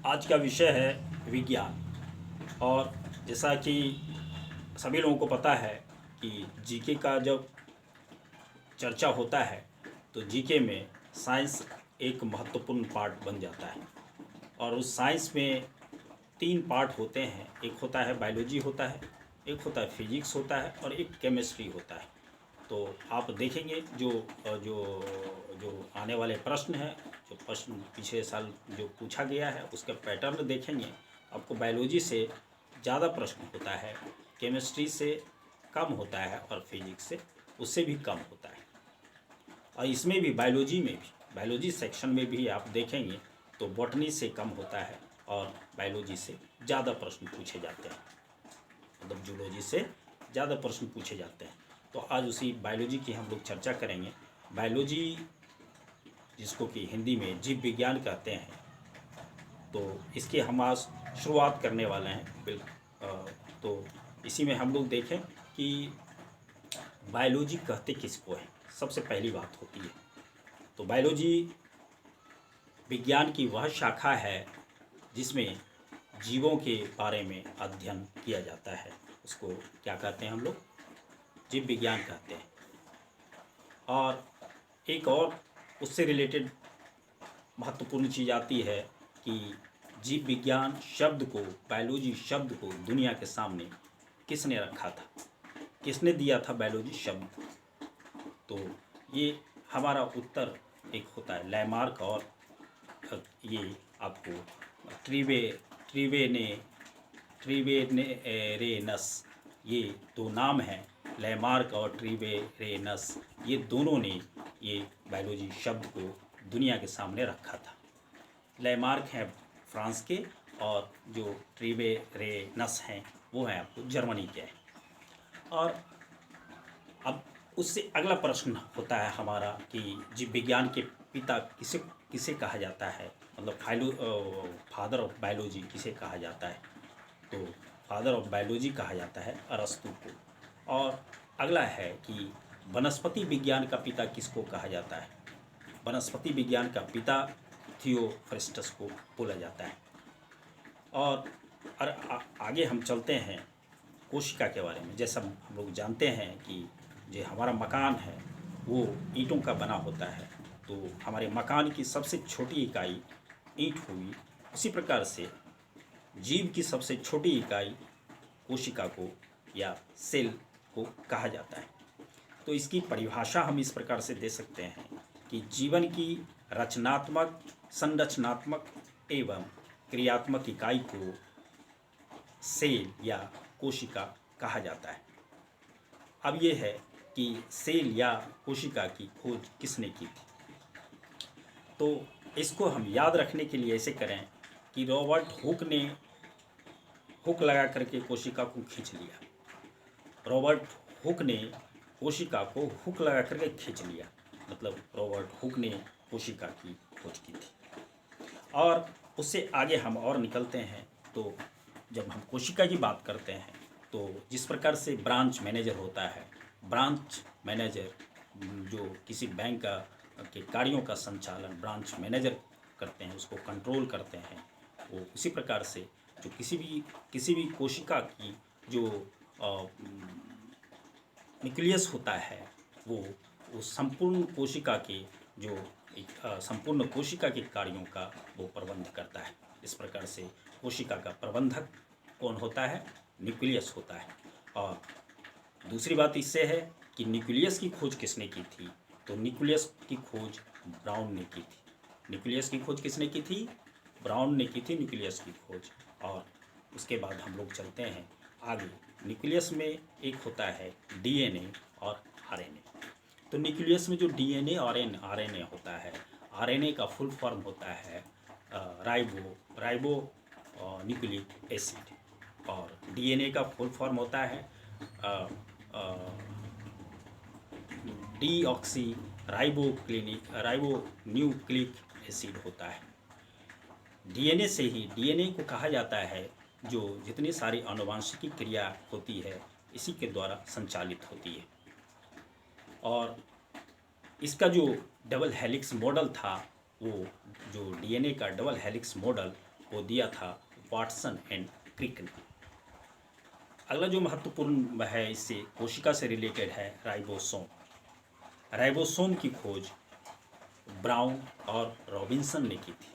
आज का विषय है विज्ञान। और जैसा कि सभी लोगों को पता है कि जीके का जब चर्चा होता है तो जीके में साइंस एक महत्वपूर्ण पार्ट बन जाता है। और उस साइंस में तीन पार्ट होते हैं। एक होता है बायोलॉजी होता है, एक होता है फिजिक्स होता है और एक केमिस्ट्री होता है। तो आप देखेंगे जो जो जो आने वाले प्रश्न हैं, जो प्रश्न पिछले साल जो पूछा गया है उसका पैटर्न देखेंगे, आपको बायोलॉजी से ज़्यादा प्रश्न होता है, केमिस्ट्री से कम होता है और फिजिक्स से उससे भी कम होता है। और इसमें भी बायोलॉजी सेक्शन में भी आप देखेंगे तो बॉटनी से कम होता है और बायोलॉजी से ज़्यादा प्रश्न पूछे जाते हैं, मतलब जूलॉजी से ज़्यादा प्रश्न पूछे जाते हैं। तो आज उसी बायोलॉजी की हम लोग चर्चा करेंगे। बायोलॉजी जिसको कि हिंदी में जीव विज्ञान कहते हैं, तो इसकी हम आज शुरुआत करने वाले हैं। तो इसी में हम लोग देखें कि बायोलॉजी कहते किसको है, सबसे पहली बात होती है। तो बायोलॉजी विज्ञान की वह शाखा है जिसमें जीवों के बारे में अध्ययन किया जाता है। उसको क्या कहते हैं हम लोग? जीव विज्ञान कहते हैं। और एक और उससे रिलेटेड महत्वपूर्ण चीज़ आती है कि जीव विज्ञान शब्द को, बायोलॉजी शब्द को दुनिया के सामने किसने रखा था, किसने दिया था बायोलॉजी शब्द? तो ये हमारा उत्तर एक होता है लैमार्क। और ये आपको ट्रीवे ट्रीवेने ट्रीवेनेरेनस, ये दो नाम हैं, लैमार्क और ट्रीवेरेनस। ये दोनों ने ये बायोलॉजी शब्द को दुनिया के सामने रखा था। लैमार्क हैं फ्रांस के और जो ट्रीवेरेनस हैं वो हैं आपको जर्मनी के हैं। और अब उससे अगला प्रश्न होता है हमारा कि जीव विज्ञान के पिता किसे किसे कहा जाता है, मतलब फादर ऑफ बायोलॉजी किसे कहा जाता है? तो फादर ऑफ बायोलॉजी कहा जाता है अरस्तू को। और अगला है कि वनस्पति विज्ञान का पिता किसको कहा जाता है? वनस्पति विज्ञान का पिता थियोफ्रिस्टस को बोला जाता है। और आगे हम चलते हैं कोशिका के बारे में। जैसा हम लोग जानते हैं कि जो हमारा मकान है वो ईंटों का बना होता है, तो हमारे मकान की सबसे छोटी इकाई ईंट हुई। उसी प्रकार से जीव की सबसे छोटी इकाई कोशिका को या सेल को कहा जाता है। तो इसकी परिभाषा हम इस प्रकार से दे सकते हैं कि जीवन की रचनात्मक, संरचनात्मक एवं क्रियात्मक इकाई को सेल या कोशिका कहा जाता है। अब ये है कि सेल या कोशिका की खोज किसने की थी? तो इसको हम याद रखने के लिए ऐसे करें कि रॉबर्ट हुक ने हुक लगा करके कोशिका को खींच लिया। रॉबर्ट हुक ने कोशिका को हुक लगा करके खींच लिया, मतलब रॉबर्ट हुक ने कोशिका की खोज की थी। और उससे आगे हम और निकलते हैं तो जब हम कोशिका की बात करते हैं तो जिस प्रकार से ब्रांच मैनेजर होता है, ब्रांच मैनेजर जो किसी बैंक के कार्यों का संचालन ब्रांच मैनेजर करते हैं, उसको कंट्रोल करते हैं, वो उसी प्रकार से जो किसी भी कोशिका की जो न्यूक्लियस होता है वो संपूर्ण कोशिका के जो संपूर्ण कोशिका के कार्यों का वो प्रबंध करता है। इस प्रकार से कोशिका का प्रबंधक कौन होता है? न्यूक्लियस होता है। और दूसरी बात इससे है कि न्यूक्लियस की खोज किसने की थी? तो न्यूक्लियस की खोज ब्राउन ने की थी। न्यूक्लियस की खोज किसने की थी? ब्राउन ने की थी न्यूक्लियस की खोज। और उसके बाद हम लोग चलते हैं आगे। न्यूक्लियस में एक होता है डीएनए और आरएनए। तो न्यूक्लियस में जो डीएनए और आरएनए होता है, आरएनए का फुल फॉर्म होता है राइबो न्यूक्लिक एसिड, और डीएनए का फुल फॉर्म होता है डीऑक्सी राइबो न्यूक्लिक एसिड होता है। डीएनए से ही, डीएनए को कहा जाता है जो जितनी सारी आनुवंशिक क्रिया होती है इसी के द्वारा संचालित होती है। और इसका जो डबल हेलिक्स मॉडल था, वो जो डीएनए का डबल हेलिक्स मॉडल वो दिया था वाटसन एंड क्रिक ने। अगला जो महत्वपूर्ण है इससे कोशिका से रिलेटेड है राइबोसोम। राइबोसोम की खोज ब्राउन और रॉबिन्सन ने की थी।